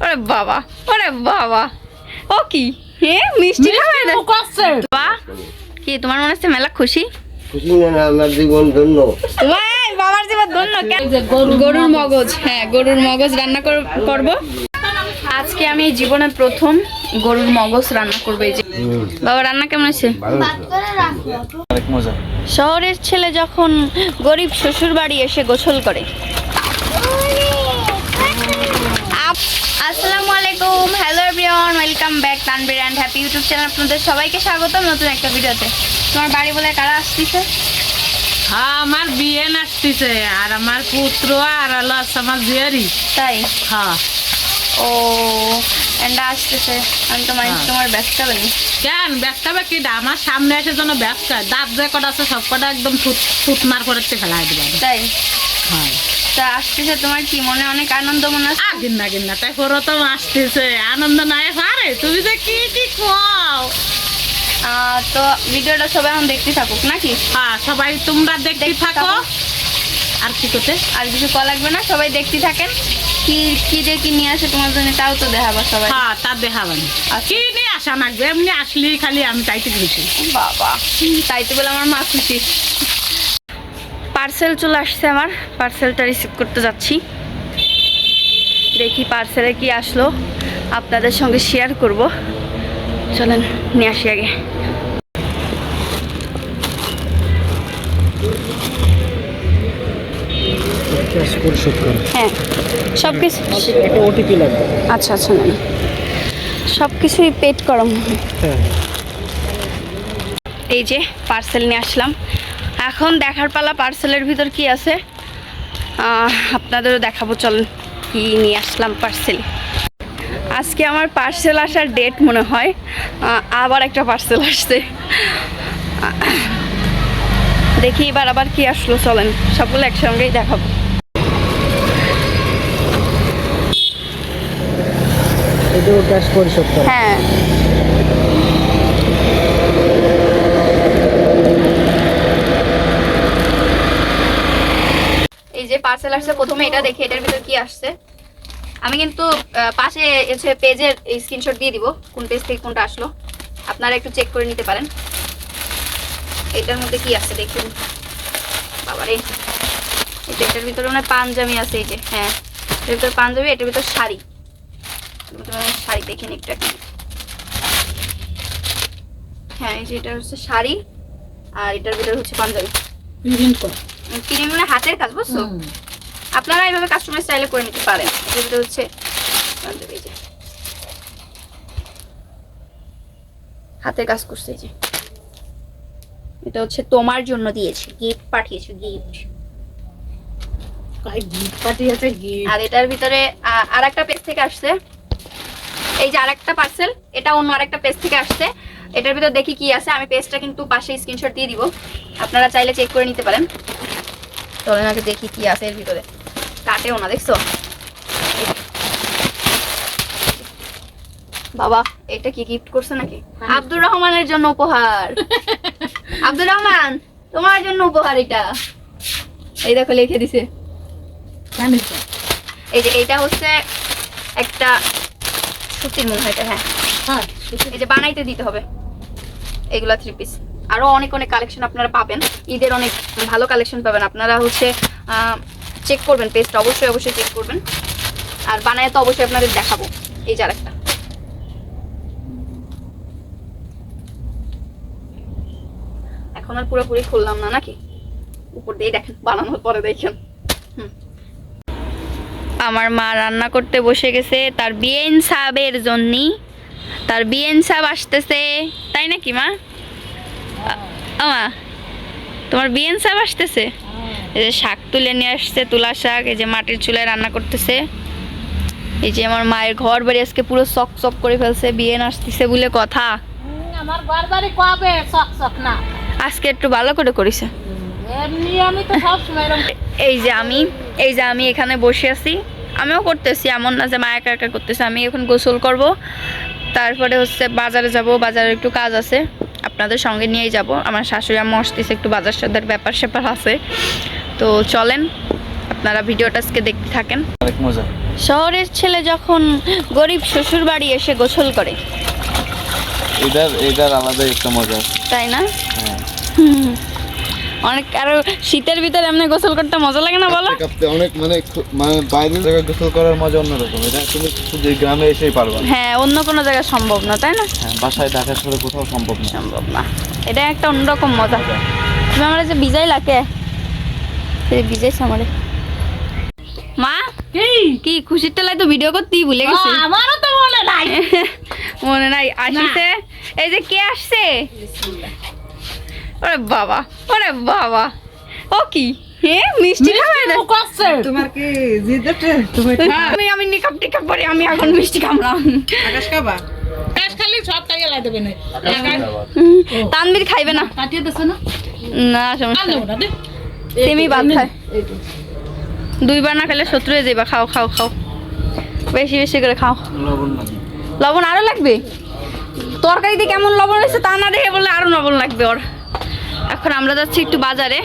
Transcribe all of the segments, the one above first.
ওরে বাবা, ওরে বাবা, ও কি হ্যাঁ মিষ্টি খাবে না? বাহ, কি তোমার মনে হচ্ছে মেলা খুশি? খুশি না, আমার জীবন ধন্য। ভাই বাবার জীবন ধন্য। গরুর মগজ, হ্যাঁ গরুর মগজ রান্না করব আজকে। আমি জীবনে প্রথম গরুর মগজ রান্না করবো। এই যে বাবা, রান্না কেমন আছে? শহরের ছেলে যখন গরিব শ্বশুর বাড়ি এসে গোসল করে। আসসালামু আলাইকুম, hello everyone, welcome back Tanvir and happy YouTube channel. আপনাদের সবাইকে স্বাগতম নতুন একটা ভিডিওতে। তোমার বাড়ি বলে কারা আসতেছে? আমার বিয়ে আসতেছে আর আমার পুত্র আর হলো আমার জিয়ারি। তাই? হ্যাঁ। ও এন্ডা আসতেছে, আমি তোমার ব্যবসা বলি কেন ব্যবসা কি আমার সামনে এসে যেন ব্যবসা দাঁত যে কটা আছে সব কটা একদম ফুটমার করে ফেলাই দেবে। তাই? হ্যাঁ। তা আসতেছে, তোমার কি মনে অনেক আনন্দ মনে আছে? গিন্না তাই তো আসতেছে, আনন্দ নাই পারে। তুমি যে কি কি খাও। তো ভিডিওটা সবাই এখন দেখতে থাকুক নাকি? হ্যাঁ, সবাই তোমরা দেখতে থাকো। আর কি করতে আর কিছু কল লাগবে না, সবাই দেখতে থাকেন। কি কি যে কি নিয়ে আসে তোমার জন্য তাও তো দেখাবো সবাই। হ্যাঁ, তা দেখাবেন। কি নিয়ে আসা লাগবে, এমনি আসলেই খালি আমি তাইতে খুশি। বাবা, তাইতে বলে আমার মা খুশি। পার্সেল চলে আসছে, আমার পার্সেলটা রিসিভ করতে যাচ্ছি। দেখি পার্সেলে কি আসলো, আপনাদের সঙ্গে শেয়ার করব। চলেন নিয়ে আসি আগে। হ্যাঁ, সব কিছু আচ্ছা আচ্ছা, না সব কিছুই পেড করো। এই যে পার্সেল নিয়ে আসলাম, এখন দেখার পালা পার্সেলের ভিতর কি আছে আপনাদেরও দেখাবো। চলেন কি নিয়ে আসলাম পার্সেল। আজকে আমার পার্সেল আসার ডেট মনে হয়, আবার একটা পার্সেল আসছে। দেখি এবার আবার কি আসলো, চলেন সবগুলো একসঙ্গেই দেখাবো। হ্যাঁ, এই যে পার্সেল আসছে, প্রথমে এটা দেখি এটার ভিতর কি আসছে। আমি কিন্তু পাশে এসে পেজের স্ক্রিনশট দিয়ে দিব কোন পেজ থেকে কোনটা আসলো, আপনারা একটু চেক করে নিতে পারেন। এটার মধ্যে কি আছে দেখুন। বাবারে, এটার ভিতরে মানে পাঞ্জাবি আছে। এই যে হ্যাঁ, এটার ভিতরে পাঞ্জাবি, এটার ভিতর শাড়ি। শাড়ি দেখেন একটা কি, হ্যাঁ এই যে এটা হচ্ছে শাড়ি আর এটার ভিতরে হচ্ছে পাঞ্জাবি। প্রিন্ট মানে হাতের কাজ, বুঝছো? আপনারা এইভাবে কাস্টমাইজ স্টাইলে করে নিতে পারেন। এটার ভিতরে হচ্ছে পাঞ্জাবি, এই যে হাতের কাজ করছে। এই যে এটা হচ্ছে তোমার জন্য দিয়েছি, গিফট পাঠিয়েছি, গিফট। আর এটার ভিতরে আর একটা পেজ থেকে আসছে। এই যে আরেকটা পার্সেল, এটা অন্য আরেকটা পেজ থেকে আসছে। এটার ভিতর দেখি কি আছে, আমি পেজটা কিন্তু পাশে স্ক্রিনশট দিয়ে দিব, আপনারা চাইলে চেক করে নিতে পারেন। চলেন আগে দেখি কি আছে এর ভিতরে। কাটেও না, দেখছো? বাবা, এটা কি গিফট করছে নাকি? আব্দুর রহমানের জন্য উপহার। আব্দুর রহমান, তোমার জন্য উপহার এটা। এই দেখো লিখে দিছে। এই যে এটা হচ্ছে একটা সুতির মনে হয় এটা। হ্যাঁ, এই যে বানাইতে দিতে হবে এগুলা 3 পিস। আরো অনেক অনেক কালেকশন আপনারা পাবেন, ঈদের অনেক ভালো কালেকশন পাবেন। আপনারা হচ্ছে চেক করবেন পেজটা, অবশ্যই চেক করবেন। আর বানায় তো অবশ্যই আপনাদের দেখাবো। এই যে আরেকটা, এখন আর পুরোপুরি খুললাম না নাকি, উপর দিয়ে দেখেন, বানানোর পরে দেখেন। আমার মা রান্না করতে বসে গেছে তার বিয়েন সাহেবের জন্য। তার বিয়েন সাহেব আসতেছে, তাই নাকি মা? মা, তোমার বিয়েন সাহেব আসতেছে। এই যে শাক তুলে নিয়ে আসছে, তুলা শাক। এই যে মাটির চুলায় রান্না করতেছে। এই যে আমার মায়ের ঘর বাড়ি আজকে পুরো চক করে ফেলছে, বিয়েন আসতেছে বলে কথা। আমার ঘর বাড়ি কবে চক না, আজকে একটু ভালো করে করেছে। এমনি আমি তো সব সময় এই যে আমি এখানে বসে আছি, আমিও করতেছি, এমন না যে মা একা একা করতেছে। আমি এখন গোসল করব, তারপরে হচ্ছে বাজারে যাব, বাজারে একটু কাজ আছে, আপনাদের সঙ্গে নিয়েই যাব। আমার শাশুড়ি আম্মু আসতেছে, একটু বাজার সদার ব্যাপার স্যাপার আছে। তো চলেন আপনারা ভিডিওটা আজকে দেখতে থাকেন। অনেক মজা। শহরের ছেলে যখন গরিব শ্বশুর বাড়ি এসে গোসল করে, এটার আলাদা একটা মজা, তাই না? হ্যাঁ। অনেক আরো শীতের ভিতরে এমনি গোসল করতে মজা লাগে না বলো? কাঁপতে অনেক মানে বাইরের জায়গায় গোসল করার মজা অন্যরকম। এটা তুমি শুধু এই গ্রামে এসেই পারবা। হ্যাঁ, অন্য কোনো জায়গায় সম্ভব না, তাই না? হ্যাঁ, বাসায় ঢাকা শহরে কোথাও সম্ভব না। সম্ভব না, এটা একটা অন্যরকম মজা। তুমি আমার যে বিজয় লাগে বিজয়ছে আমারে মা কি খুশির টেলায় তো ভিডিও করতেই ভুলে গেছি। আমারও তো মনে নাই। মনে নাই আসিছে। এই যে কে আসছে? ওরে বাবা, ওরে বাবা, ও কি মিষ্টি খাবে না? তোমার কি জিদেতে তুমি আমি নিকাপ টিকাপ পরে আমি এখন মিষ্টি খামলাম। আকাশ খাবা? আকাশ খালি সব খাইয়ে লাই দেবে না। তানবীর খাইবে না। কাটিয়ে দেছ না? না সমস্যা আলো নেই। না দে। সেমি ভাত খায়, দুইবার না খেলে শত্রু হয়ে যাবা। খাও খাও খাও, বেশি বেশি করে খাও। লবণ আরো লাগবে? তরকারিতে কেমন লবণ হয়েছে তা না দেখে বললে আরো লবণ লাগবে ওর। এখন আমরা যাচ্ছি একটু বাজারে,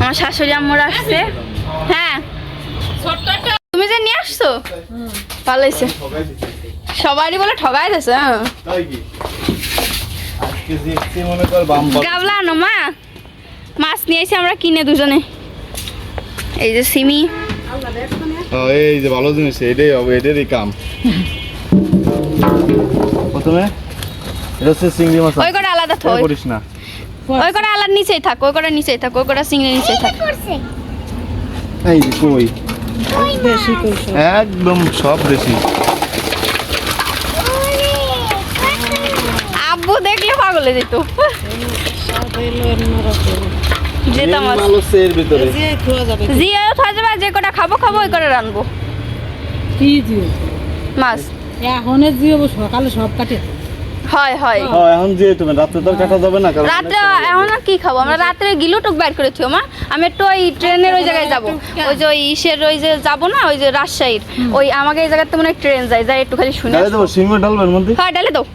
আমার শাশুড়ি আম্মুরা আসছে। হ্যাঁ, তুমি যে নিয়ে আসছো ভালো হয়েছে। সবারই বলে ঠগাই দিয়েছে। হ্যাঁ, আজকে জিতছি মনে কর বাম্পার। গাবলা আনো মা, মাছ নিয়ে এসে আমরা কিনে দুজনে। এই যে সিমি, এই যে ভালো জিনিস, এটাই হবে, এটারই কাম। প্রথমে এটা হচ্ছে চিংড়ি মাছ। ওই করে আলাদা থো, করিস না, ওই করে আলাদা নিচেই থাক, ওই করে নিচেই থাক, ওই করে সিংড়ি নিচেই থাক। এই যে কই একদম সব দেশি। আব্বু দেখলে পাগল হয়ে যেত। যেতাম মেন মাল হচ্ছে এর ভিতরে। জিও থাকবে, যে কটা খাবো খাবো ওই করে রানবো কি দিও? মাছ। এখন জিও সকালে সব কাটে। হয় হয়, এখন যে তুমি রাত্রে তো আর কাটা যাবে না, কারণ রাত্রে এখন আর কি খাবো আমরা? রাত্রে গিলো টুক বাইর করে থিও মা। আমি একটু ওই ট্রেনের ওই জায়গায় যাবো, ওই যে ওই ইসের ওই যে যাবো না, ওই যে রাজশাহীর ওই আমাকে এই জায়গাতে মনে হয় ট্রেন যায়, যাই একটু খালি শুনে ডালে দেবো, শিং মাছ ডালবেন মধ্যে। হয় ডালে দাও।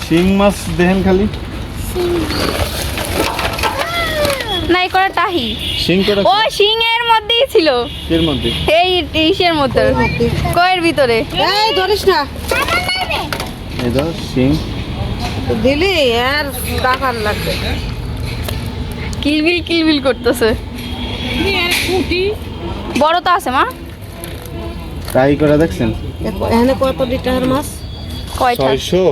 শিং মাছ দেখেন খালি, না এই করে টাহি, শিং করে ও শিং এর মধ্যেই ছিল, এর মধ্যে। এই ইসের মধ্যে কয়ের ভিতরে। এই ধরিস না এই দাও শিং। দিলি আর টাকার লাগবে। কিলবিল কিলবিল করতেছে। বড় তো আছে মা, ট্রাই করে দেখছেন? এখানে কত লিটার মাছ? কয়টা? 600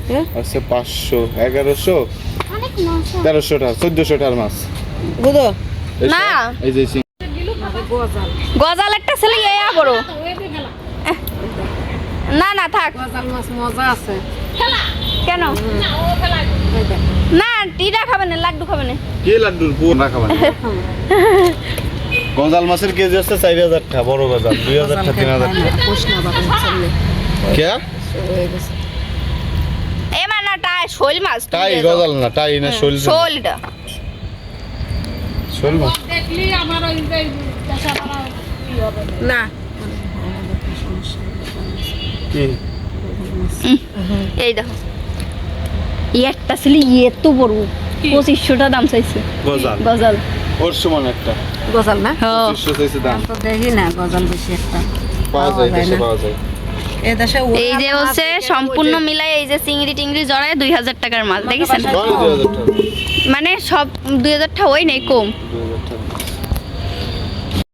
হ্যাঁ? আছে, 500, 1100, 1300 টাকা, 1400 টাকার মাছ। বুঝো না এই যে শিং। গজাল একটা ছেলে ইয়া বড়। না না থাক, গজাল মাছ মজা আছে। কেন না? টিটা খাবে না, লাড্ডু খাবে না? কে লাড্ডুর পুরো না খাবেন? গজাল মাছের কেজি আছে 4000 টাকা, বড় গজাল 2000 টাকা, 3000 টাকা। কে এ মা না টাই শোল মাছ। টাই গজাল না, টাই না, শোল। শোলটা শোল মাছ দেখলি আমার ওই না কি? এই দেখো একটা ছেলে এত বড়, 2500 দাম চাইছে গজাল। গজাল ওর সমান একটা গজাল না? 2500 চাইছে দাম। তো দেখি না গজাল বেশি একটা পাওয়া যায়, দেশে পাওয়া যায়। এই দেশে এই যে হচ্ছে সম্পূর্ণ মিলাই এই যে চিংড়ি টিংড়ি জড়ায় 2000 টাকার মাল দেখেছেন? কয় 2000 টাকা? মানে সব 2000 টাকা ওই নেই কম। 2000 টাকা।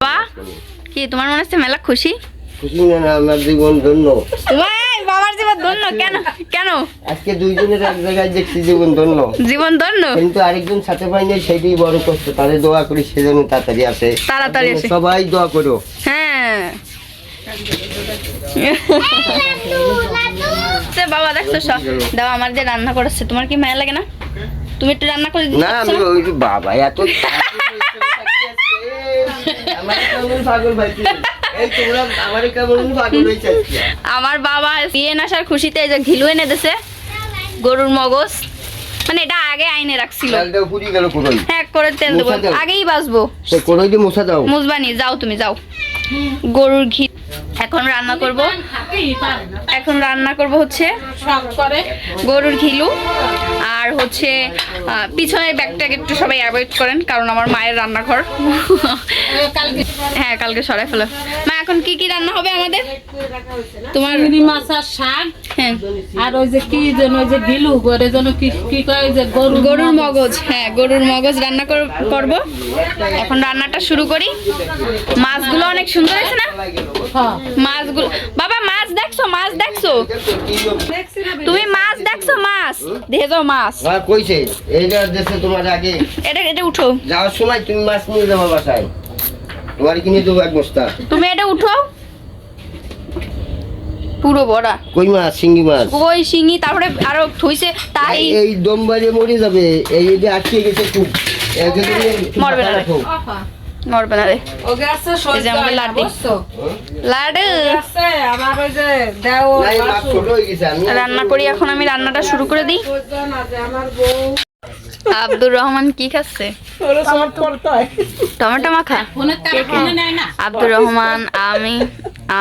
বাহ, কি তোমার মনে হচ্ছে মেলা খুশি? খুশি না আমার জীবন ধন্য। ভাই বাবার জীবন ধন্য। কেন কেন? আজকে দুইজনের এক জায়গায় দেখছি জীবন ধন্য, জীবন ধন্য। কিন্তু আরেকজন সাথে পাই নাই, সেটাই বড় কষ্ট। তাহলে দোয়া করি সেজন্য তাড়াতাড়ি আসে। তাড়াতাড়ি আসে। সবাই দোয়া করো। হ্যাঁ বাবা দেখছো দাও আমার যে রান্না করেছে, তোমার কি মায়া লাগে না? তুমি একটু রান্না করে দিতে না পারছো আমি না? ওই যে বাবা এত আমার কেমন পাগল ভাই তুই? এই তোমরা আমার কেমন পাগল হয়েছে আজকে? আমার বাবা বিয়ে আসার খুশিতে এই যে ঘিলু এনে দিয়েছে, গরুর মগজ। মানে এটা আগে আইনে রাখছিল, চালটাও পুড়িয়ে গেল কোনোই। হ্যাঁ করে তেল দেবো, মোছা দাও। আগেই বাসবো। সে কোনোই দিয়ে মোছা দাও। মুজবানি যাও, তুমি যাও। গরুর ঘি এখন রান্না করব, এখন রান্না করব হচ্ছে সব করে গরুর ঘিলু আর হচ্ছে পিছনের ব্যাগটা একটু সবাই অ্যাভয়েড করেন কারণ আমার মায়ের রান্নাঘর। কালকে হ্যাঁ কালকে সরাই ফেলো। মা এখন কি কি রান্না হবে আমাদের? তোমার চিংড়ি মাছ আর শাক হ্যাঁ আর ওই যে কি যেন ওই যে গিলু করে যেন কি কি কয় ওই যে গরুর মগজ, হ্যাঁ গরুর মগজ রান্না করব। এখন রান্নাটা শুরু করি। মাছগুলো অনেক সুন্দর হয়েছে না? হ্যাঁ মাছগুলো বাবা, মাছ দেখছো? মাছ দেখছো তুমি? মাছ দেখছো? মাছ দেখে যাও মাছ। আর কইছে এইটা দেশে তোমার আগে এটা উঠো, যাওয়ার সময় তুমি মাছ নিয়ে যাবো বাসায়, তোমার কিনে দেবো এক বস্তা। তুমি এটা উঠো। পুরো বড়া কই মাছ, শিঙ্গি মাছ, ওই শিঙি, তারপরে আরো থইছে তাই। এই দম বাজে মরে যাবে, এই যে আটকে গেছে খুব। মরবে না রে। মরবে না রে। ওকে আছে এই যে আমাদের লাড্ডু। লাড্ডু আছে আমার ওই যে দেও মাছ ছোট হয়ে গেছে। আমি রান্না করি এখন, আমি রান্নাটা শুরু করে দিই। আমার বউ আব্দুর রহমান কি খাচ্ছে? টমেটো মাখা। ফোনের টাকা কিনে নেয় না আব্দুর রহমান, আমি,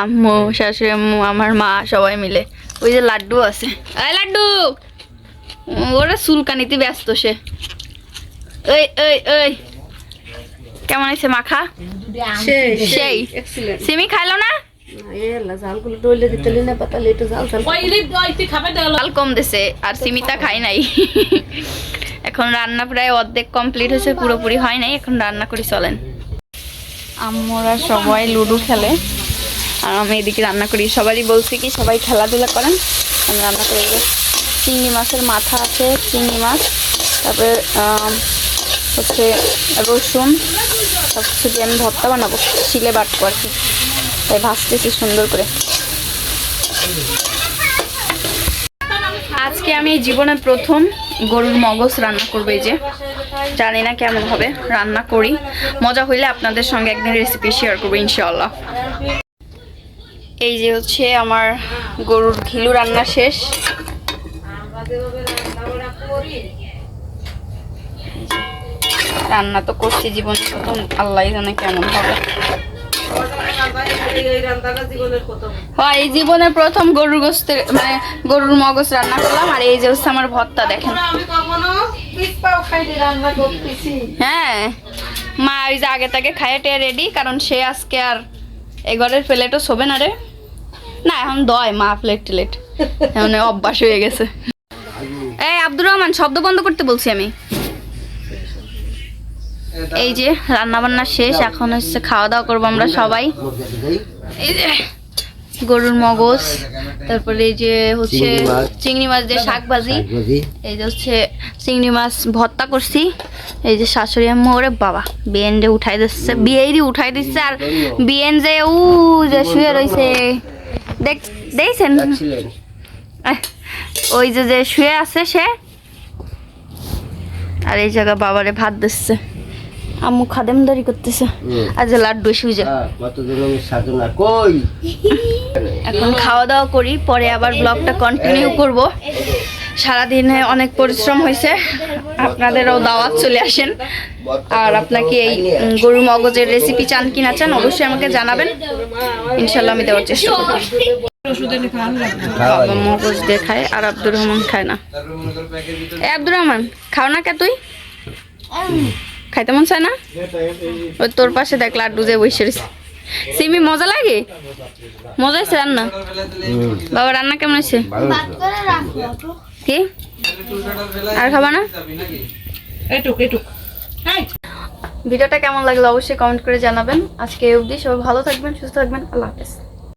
আম্মু, শাশুড়ি আম্মু, আমার মা সবাই মিলে। ওই যে লাড্ডু আছে, এই লাড্ডু ওরা চুলকানিতে ব্যস্ত সে। ওই ওই ওই কেমন আছে মাখা? সেই সিমি খাইলো না? ওই রিপ ওইটি খাবে দেও লাল কম দিছে আর সিমিতা খাই নাই। এখন রান্না প্রায় অর্ধেক কমপ্লিট হয়েছে, পুরোপুরি হয় নাই। এখন রান্না করি, চলেন। আমরা সবাই লুডো খেলে আর আমি এদিকে রান্না করি। সবারই বলছি কি সবাই খেলাধুলা করেন, আমি রান্না করে দেবো। চিংড়ি মাছের মাথা আছে, চিংড়ি মাছ, তারপরে হচ্ছে রসুন, সব কিছু দিয়ে আমি ভর্তা বানাবো, শিলে বাটবো আর কি, তাই ভাজতেছি সুন্দর করে। আজকে আমি জীবনে প্রথম গরুর মগজ রান্না করবো। এই যে জানি না কেমন হবে, রান্না করি, মজা হইলে আপনাদের সঙ্গে একদিন রেসিপি শেয়ার করবো ইনশাআল্লাহ। এই যে হচ্ছে আমার গরুর ঘিলু রান্না শেষ। রান্না তো করছি জীবনে প্রথম, আল্লাহ জানে কেমন হবে। হ্যাঁ এই জীবনের প্রথম গরুর গোস্তের মানে গরুর মগজ রান্না করলাম। আর এই যে হচ্ছে আমার ভর্তা, দেখেন। হ্যাঁ মা ওই যে আগে তাকে খাইয়ে টেয়ে রেডি, কারণ সে আজকে আর এই ঘরের প্লেটও শোবে না রে। না এখন দয় মা প্লেট টেলেট, এখন অভ্যাস হয়ে গেছে। এই আব্দুর রহমান শব্দ বন্ধ করতে বলছি আমি। এই যে রান্না বান্না শেষ, এখন হচ্ছে খাওয়া দাওয়া করবো আমরা সবাই। এই যে গরুর মগজ, তারপরে এই যে হচ্ছে চিংড়ি মাছ দিয়ে শাক ভাজি, এই যে হচ্ছে চিংড়ি মাছ ভর্তা করছি। এই যে শাশুড়ি আম্মু, ওরে বাবা বিয়েন যে উঠাই দিচ্ছে, বিয়েরই উঠাই দিচ্ছে। আর বিয়েন যে উ যে শুয়ে রয়েছে দেখছেন, ওই যে যে শুয়ে আছে সে। আর এই জায়গা বাবারে ভাত দিচ্ছে, আম্মু খাদেমদারি করতেছে। আর যে লাড্ডু সুজে। এখন খাওয়া দাওয়া করি, পরে আবার ব্লগটা কন্টিনিউ করব। সারাদিনে অনেক পরিশ্রম হয়েছে, আপনাদেরও দাওয়াত চলে আসেন। আর আপনাকে এই গরুর মগজের রেসিপি চান কি না চান অবশ্যই আমাকে জানাবেন, ইনশাল্লাহ আমি দেওয়ার চেষ্টা করব। বাবা মগজ দিয়ে খায় আর আব্দুর রহমান খায় না। আব্দুর রহমান খাও না কে তুই? খাইতে মন চায় না? ওই তোর পাশে দেখ লাড্ডু যে বসে রয়েছে। সিমি মজা লাগে? মজা হয়েছে রান্না? বাবা রান্না কেমন হয়েছে? কি আর খাবা না? ভিডিওটা কেমন লাগলো অবশ্যই কমেন্ট করে জানাবেন। আজকে অবধি সবাই ভালো থাকবেন, সুস্থ থাকবেন, আল্লাহ হাফেজ।